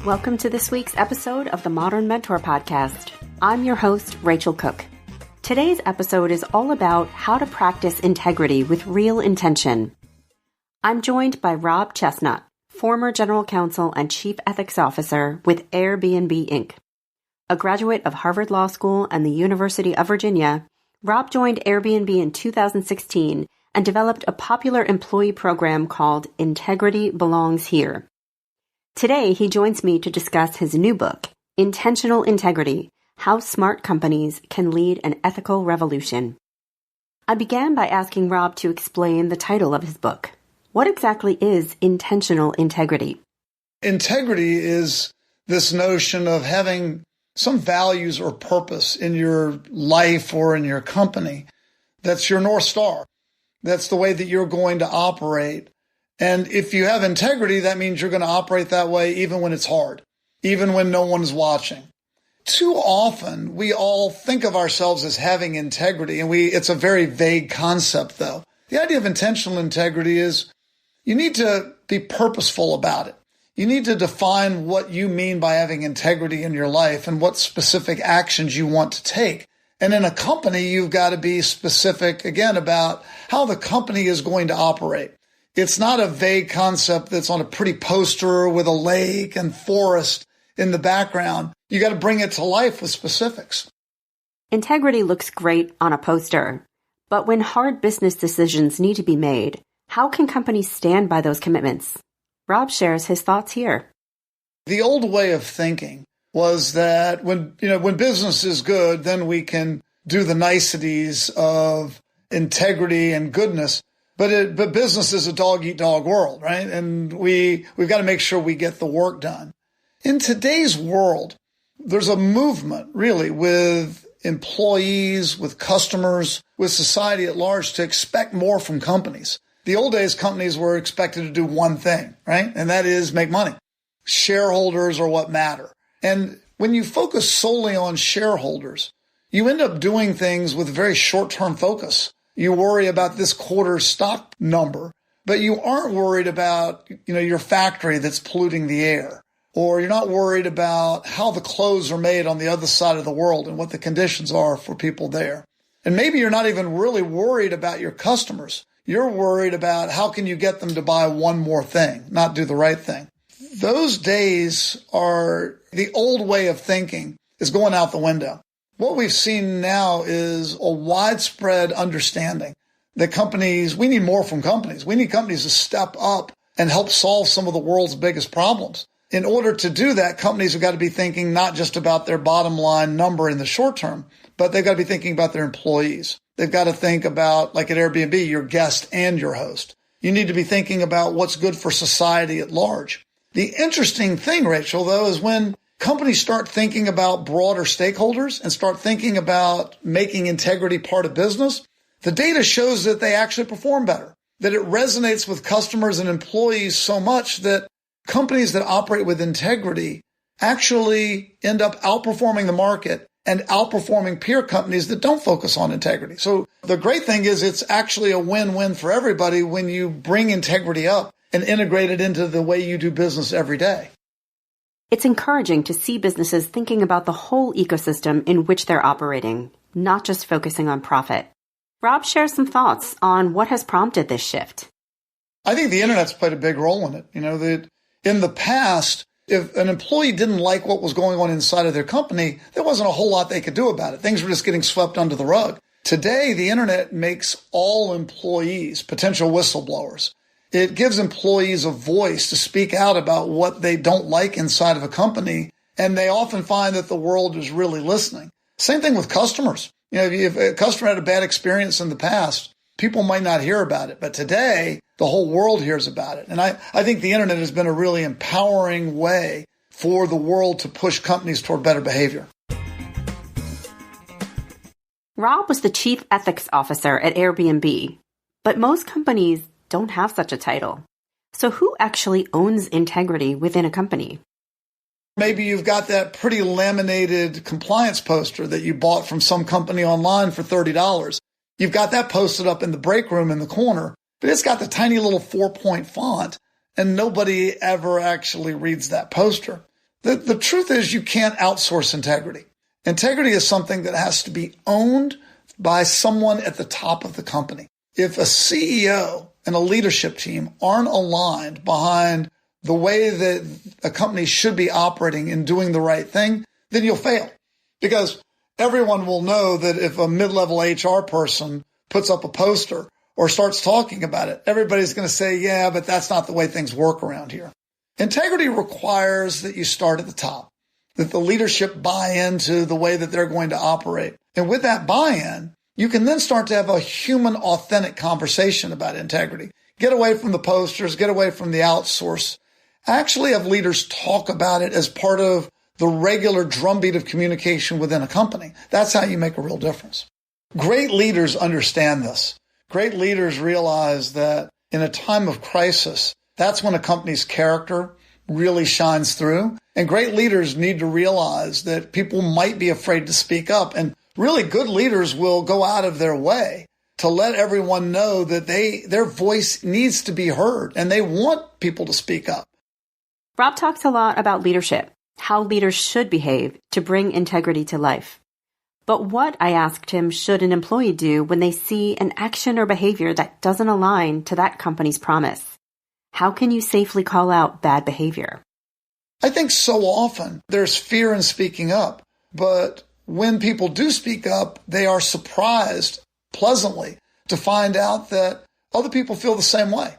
Welcome to this week's episode of the Modern Mentor Podcast. I'm your host, Rachel Cooke. Today's episode is all about how to practice integrity with real intention. I'm joined by Rob Chestnut, former General Counsel and Chief Ethics Officer with Airbnb Inc. A graduate of Harvard Law School and the University of Virginia, Rob joined Airbnb in 2016 and developed a popular employee program called Integrity Belongs Here. Today, he joins me to discuss his new book, Intentional Integrity: How Smart Companies Can Lead an Ethical Revolution. I began by asking Rob to explain the title of his book. What exactly is intentional integrity? Integrity is this notion of having some values or purpose in your life or in your company. That's your North Star. That's the way that you're going to operate. And if you have integrity, that means you're going to operate that way even when it's hard, even when no one's watching. Too often, we all think of ourselves as having integrity, and it's a very vague concept, though. The idea of intentional integrity is you need to be purposeful about it. You need to define what you mean by having integrity in your life and what specific actions you want to take. And in a company, you've got to be specific, again, about how the company is going to operate. It's not a vague concept that's on a pretty poster with a lake and forest in the background. You got to bring it to life with specifics. Integrity looks great on a poster, but when hard business decisions need to be made, how can companies stand by those commitments? Rob shares his thoughts here. The old way of thinking was that when business is good, then we can do the niceties of integrity and goodness. But business is a dog-eat-dog world, right? And we've got to make sure we get the work done. In today's world, there's a movement, really, with employees, with customers, with society at large to expect more from companies. The old days, companies were expected to do one thing, right? And that is make money. Shareholders are what matter. And when you focus solely on shareholders, you end up doing things with very short-term focus. You worry about this quarter's stock number, but you aren't worried about, your factory that's polluting the air, or you're not worried about how the clothes are made on the other side of the world and what the conditions are for people there. And maybe you're not even really worried about your customers. You're worried about how can you get them to buy one more thing, not do the right thing. Those days are the old way of thinking is going out the window. What we've seen now is a widespread understanding that we need more from companies. We need companies to step up and help solve some of the world's biggest problems. In order to do that, companies have got to be thinking not just about their bottom line number in the short term, but they've got to be thinking about their employees. They've got to think about, like at Airbnb, your guest and your host. You need to be thinking about what's good for society at large. The interesting thing, Rachel, though, is when companies start thinking about broader stakeholders and start thinking about making integrity part of business, the data shows that they actually perform better, that it resonates with customers and employees so much that companies that operate with integrity actually end up outperforming the market and outperforming peer companies that don't focus on integrity. So the great thing is it's actually a win-win for everybody when you bring integrity up and integrate it into the way you do business every day. It's encouraging to see businesses thinking about the whole ecosystem in which they're operating, not just focusing on profit. Rob shares some thoughts on what has prompted this shift. I think the internet's played a big role in it. That in the past, if an employee didn't like what was going on inside of their company, there wasn't a whole lot they could do about it. Things were just getting swept under the rug. Today, the internet makes all employees potential whistleblowers. It gives employees a voice to speak out about what they don't like inside of a company, and they often find that the world is really listening. Same thing with customers. If a customer had a bad experience in the past, people might not hear about it, but today, the whole world hears about it. And I think the internet has been a really empowering way for the world to push companies toward better behavior. Rob was the Chief Ethics Officer at Airbnb, but most companies don't have such a title. So who actually owns integrity within a company? Maybe you've got that pretty laminated compliance poster that you bought from some company online for $30. You've got that posted up in the break room in the corner, but it's got the tiny little 4-point font, and nobody ever actually reads that poster. The truth is you can't outsource integrity. Integrity is something that has to be owned by someone at the top of the company. If a CEO and a leadership team aren't aligned behind the way that a company should be operating and doing the right thing, then you'll fail. Because everyone will know that if a mid-level HR person puts up a poster or starts talking about it, everybody's going to say, yeah, but that's not the way things work around here. Integrity requires that you start at the top, that the leadership buy into the way that they're going to operate. And with that buy-in, you can then start to have a human, authentic conversation about integrity. Get away from the posters, get away from the outsource. Actually have leaders talk about it as part of the regular drumbeat of communication within a company. That's how you make a real difference. Great leaders understand this. Great leaders realize that in a time of crisis, that's when a company's character really shines through. And great leaders need to realize that people might be afraid to speak up. And really good leaders will go out of their way to let everyone know that their voice needs to be heard and they want people to speak up. Rob talks a lot about leadership, how leaders should behave to bring integrity to life. But what, I asked him, should an employee do when they see an action or behavior that doesn't align to that company's promise? How can you safely call out bad behavior? I think so often there's fear in speaking up, but when people do speak up, they are surprised pleasantly to find out that other people feel the same way.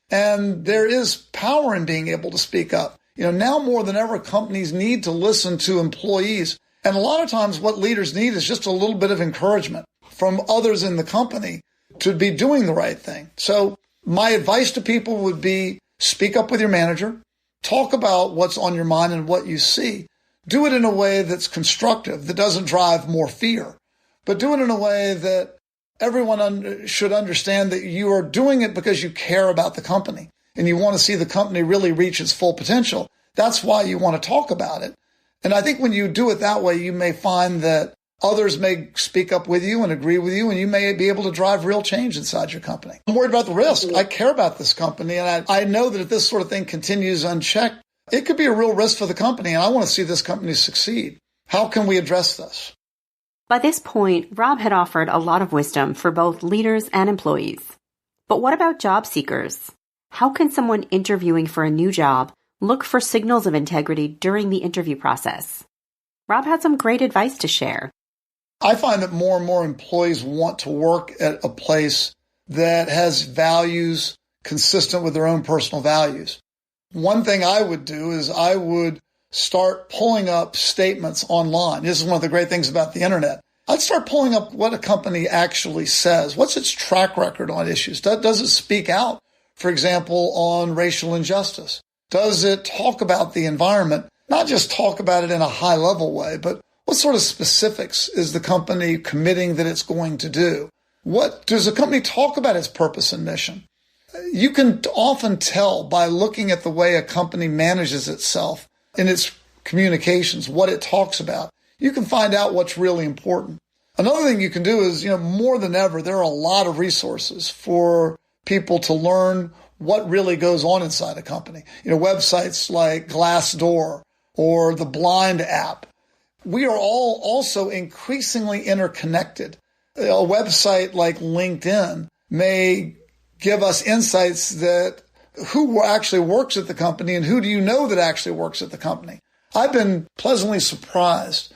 And there is power in being able to speak up. Now more than ever, companies need to listen to employees. And a lot of times what leaders need is just a little bit of encouragement from others in the company to be doing the right thing. So my advice to people would be speak up with your manager, talk about what's on your mind and what you see. Do it in a way that's constructive, that doesn't drive more fear, but do it in a way that everyone should understand that you are doing it because you care about the company and you want to see the company really reach its full potential. That's why you want to talk about it. And I think when you do it that way, you may find that others may speak up with you and agree with you, and you may be able to drive real change inside your company. I'm worried about the risk. I care about this company, and I know that if this sort of thing continues unchecked, it could be a real risk for the company, and I want to see this company succeed. How can we address this? By this point, Rob had offered a lot of wisdom for both leaders and employees. But what about job seekers? How can someone interviewing for a new job look for signals of integrity during the interview process? Rob had some great advice to share. I find that more and more employees want to work at a place that has values consistent with their own personal values. One thing I would do is I would start pulling up statements online. This is one of the great things about the internet. I'd start pulling up what a company actually says. What's its track record on issues? Does it speak out, for example, on racial injustice? Does it talk about the environment? Not just talk about it in a high-level way, but what sort of specifics is the company committing that it's going to do? What does the company talk about its purpose and mission? You can often tell by looking at the way a company manages itself in its communications, what it talks about. You can find out what's really important. Another thing you can do is, more than ever, there are a lot of resources for people to learn what really goes on inside a company. Websites like Glassdoor or the Blind app. We are all also increasingly interconnected. A website like LinkedIn may give us insights that who actually works at the company and who do you know that actually works at the company. I've been pleasantly surprised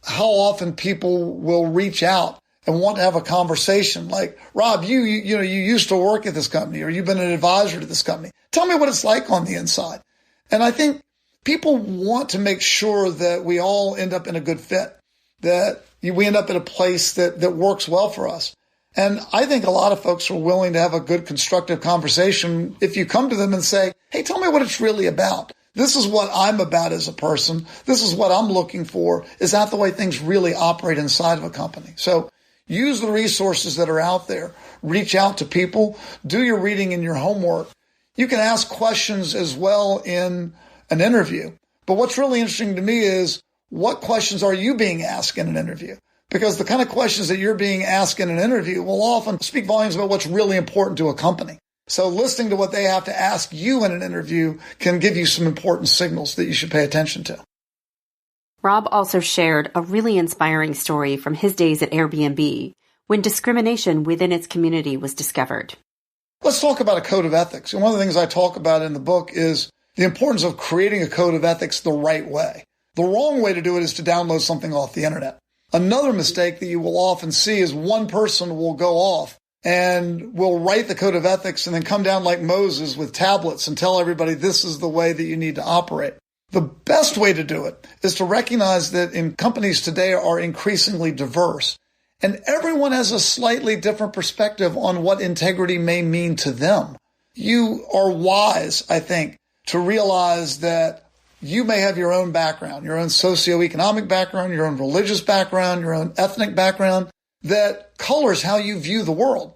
how often people will reach out and want to have a conversation like, Rob, you used to work at this company or you've been an advisor to this company. Tell me what it's like on the inside. And I think people want to make sure that we all end up in a good fit, that we end up in a place that works well for us. And I think a lot of folks are willing to have a good, constructive conversation if you come to them and say, hey, tell me what it's really about. This is what I'm about as a person. This is what I'm looking for. Is that the way things really operate inside of a company? So use the resources that are out there. Reach out to people. Do your reading and your homework. You can ask questions as well in an interview. But what's really interesting to me is what questions are you being asked in an interview? Because the kind of questions that you're being asked in an interview will often speak volumes about what's really important to a company. So listening to what they have to ask you in an interview can give you some important signals that you should pay attention to. Rob also shared a really inspiring story from his days at Airbnb when discrimination within its community was discovered. Let's talk about a code of ethics. And one of the things I talk about in the book is the importance of creating a code of ethics the right way. The wrong way to do it is to download something off the internet. Another mistake that you will often see is one person will go off and will write the code of ethics and then come down like Moses with tablets and tell everybody this is the way that you need to operate. The best way to do it is to recognize that companies today are increasingly diverse, and everyone has a slightly different perspective on what integrity may mean to them. You are wise, I think, to realize that you may have your own background, your own socioeconomic background, your own religious background, your own ethnic background that colors how you view the world.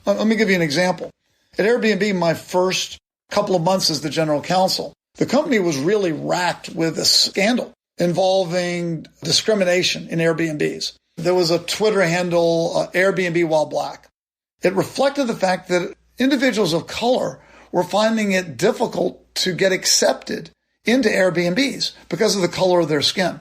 Let me give you an example. At Airbnb, my first couple of months as the general counsel, the company was really racked with a scandal involving discrimination in Airbnbs. There was a Twitter handle, Airbnb while black. It reflected the fact that individuals of color were finding it difficult to get accepted into Airbnbs because of the color of their skin.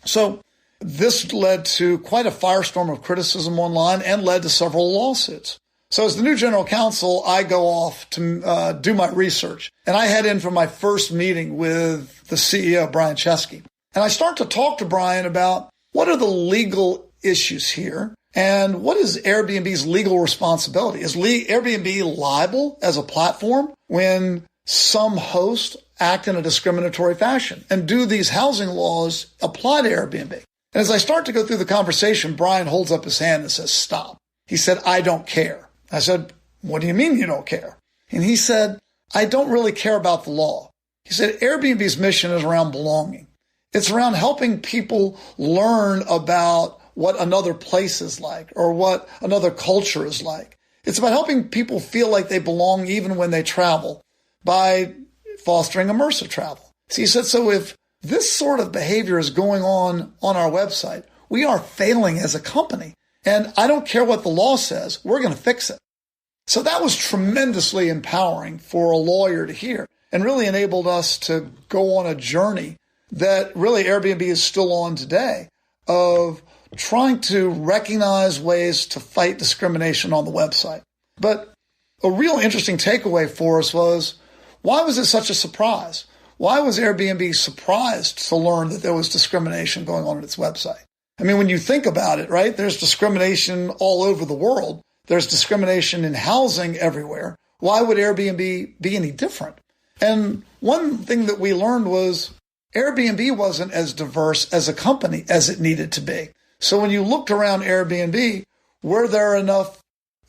So this led to quite a firestorm of criticism online and led to several lawsuits. So as the new general counsel, I go off to do my research. And I head in for my first meeting with the CEO, Brian Chesky. And I start to talk to Brian about what are the legal issues here and what is Airbnb's legal responsibility? Is Airbnb liable as a platform when some hosts act in a discriminatory fashion? And do these housing laws apply to Airbnb? And as I start to go through the conversation, Brian holds up his hand and says, stop. He said, I don't care. I said, what do you mean you don't care? And he said, I don't really care about the law. He said, Airbnb's mission is around belonging. It's around helping people learn about what another place is like or what another culture is like. It's about helping people feel like they belong even when they travel by fostering immersive travel. So he said, so if this sort of behavior is going on our website, we are failing as a company. And I don't care what the law says, we're going to fix it. So that was tremendously empowering for a lawyer to hear and really enabled us to go on a journey that really Airbnb is still on today of trying to recognize ways to fight discrimination on the website. But a real interesting takeaway for us was, why was it such a surprise? Why was Airbnb surprised to learn that there was discrimination going on its website? I mean, when you think about it, right, there's discrimination all over the world. There's discrimination in housing everywhere. Why would Airbnb be any different? And one thing that we learned was Airbnb wasn't as diverse as a company as it needed to be. So when you looked around Airbnb, were there enough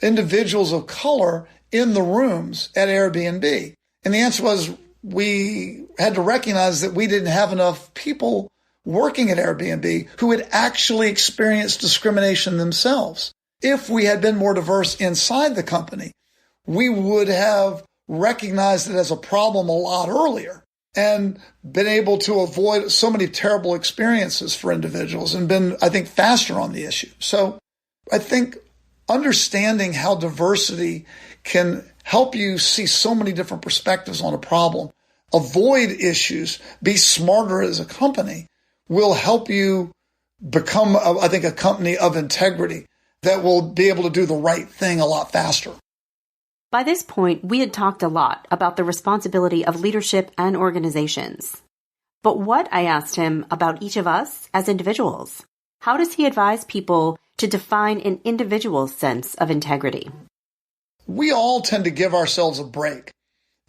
individuals of color in the rooms at Airbnb? And the answer was we had to recognize that we didn't have enough people working at Airbnb who had actually experienced discrimination themselves. If we had been more diverse inside the company, we would have recognized it as a problem a lot earlier and been able to avoid so many terrible experiences for individuals and been, I think, faster on the issue. So I think understanding how diversity can help you see so many different perspectives on a problem, avoid issues, be smarter as a company, will help you become, I think, a company of integrity that will be able to do the right thing a lot faster. By this point, we had talked a lot about the responsibility of leadership and organizations. But what, I asked him, about each of us as individuals? How does he advise people to define an individual's sense of integrity? We all tend to give ourselves a break.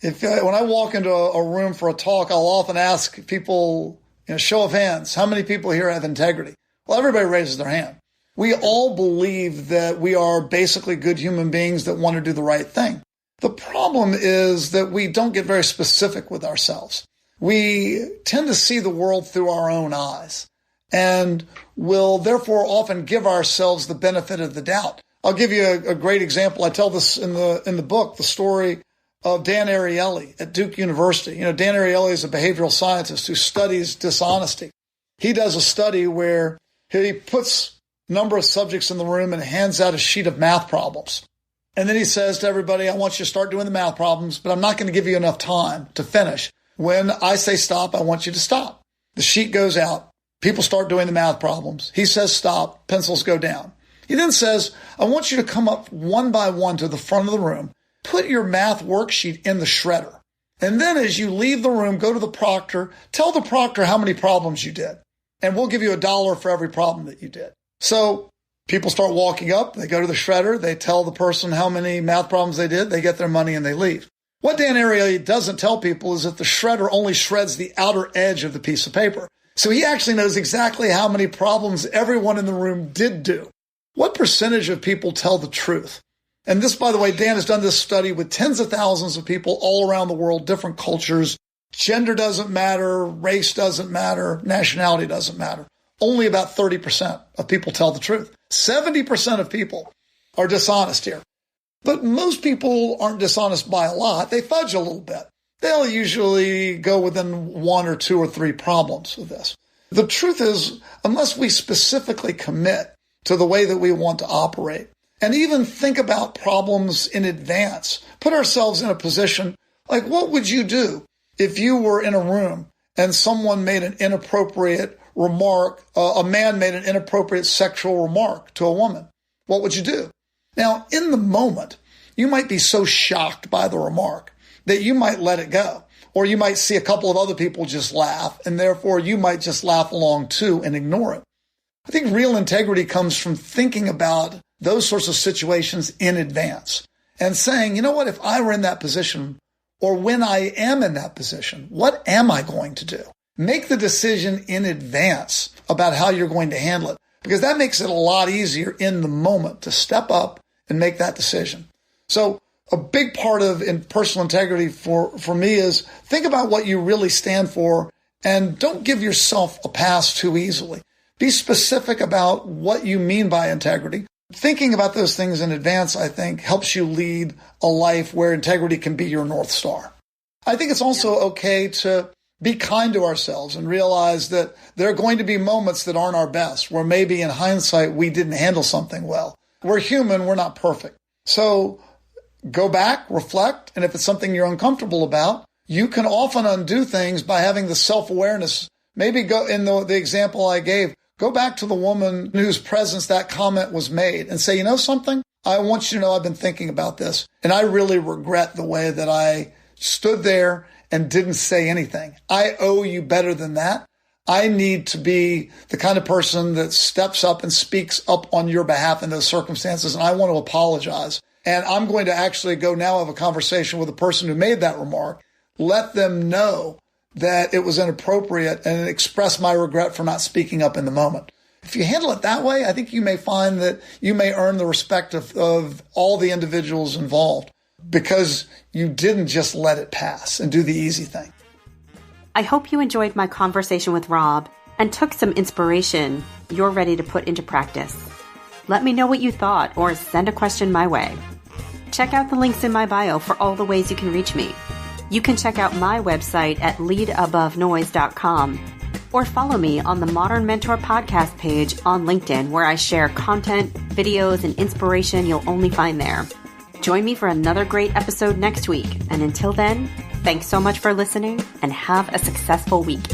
When I walk into a room for a talk, I'll often ask people, show of hands, how many people here have integrity? Well, everybody raises their hand. We all believe that we are basically good human beings that want to do the right thing. The problem is that we don't get very specific with ourselves. We tend to see the world through our own eyes and will therefore often give ourselves the benefit of the doubt. I'll give you a great example. I tell this in the book, the story of Dan Ariely at Duke University. Dan Ariely is a behavioral scientist who studies dishonesty. He does a study where he puts number of subjects in the room and hands out a sheet of math problems. And then he says to everybody, I want you to start doing the math problems, but I'm not going to give you enough time to finish. When I say stop, I want you to stop. The sheet goes out. People start doing the math problems. He says stop, pencils go down. He then says, I want you to come up one by one to the front of the room, put your math worksheet in the shredder. And then as you leave the room, go to the proctor, tell the proctor how many problems you did. And we'll give you $1 for every problem that you did. So people start walking up, they go to the shredder, they tell the person how many math problems they did, they get their money and they leave. What Dan Ariely doesn't tell people is that the shredder only shreds the outer edge of the piece of paper. So he actually knows exactly how many problems everyone in the room did do. What percentage of people tell the truth? And this, by the way, Dan has done this study with tens of thousands of people all around the world, different cultures. Gender doesn't matter, race doesn't matter, nationality doesn't matter. Only about 30% of people tell the truth. 70% of people are dishonest here. But most people aren't dishonest by a lot. They fudge a little bit. They'll usually go within 1 or 2 or 3 problems with this. The truth is, unless we specifically commit to the way that we want to operate, and even think about problems in advance, put ourselves in a position like, what would you do if you were in a room and someone made an inappropriate remark, a man made an inappropriate sexual remark to a woman? What would you do? Now, in the moment, you might be so shocked by the remark that you might let it go. Or you might see a couple of other people just laugh, and therefore you might just laugh along too and ignore it. I think real integrity comes from thinking about those sorts of situations in advance and saying, you know what, if I were in that position, or when I am in that position, what am I going to do? Make the decision in advance about how you're going to handle it, because that makes it a lot easier in the moment to step up and make that decision. So a big part of personal integrity for me is think about what you really stand for and don't give yourself a pass too easily. Be specific about what you mean by integrity. Thinking about those things in advance, I think, helps you lead a life where integrity can be your North Star. I think it's also okay to be kind to ourselves and realize that there are going to be moments that aren't our best, where maybe in hindsight we didn't handle something well. We're human, we're not perfect. So go back, reflect, and if it's something you're uncomfortable about, you can often undo things by having the self-awareness. Maybe go in the example I gave, go back to the woman whose presence that comment was made and say, you know something? I want you to know I've been thinking about this, and I really regret the way that I stood there and didn't say anything. I owe you better than that. I need to be the kind of person that steps up and speaks up on your behalf in those circumstances, and I want to apologize. And I'm going to actually go now have a conversation with the person who made that remark, let them know that it was inappropriate, and express my regret for not speaking up in the moment. If you handle it that way, I think you may find that you may earn the respect of all the individuals involved because you didn't just let it pass and do the easy thing. I hope you enjoyed my conversation with Rob and took some inspiration you're ready to put into practice. Let me know what you thought or send a question my way. Check out the links in my bio for all the ways you can reach me. You can check out my website at leadabovenoise.com or follow me on the Modern Mentor podcast page on LinkedIn, where I share content, videos, and inspiration you'll only find there. Join me for another great episode next week. And until then, thanks so much for listening and have a successful week.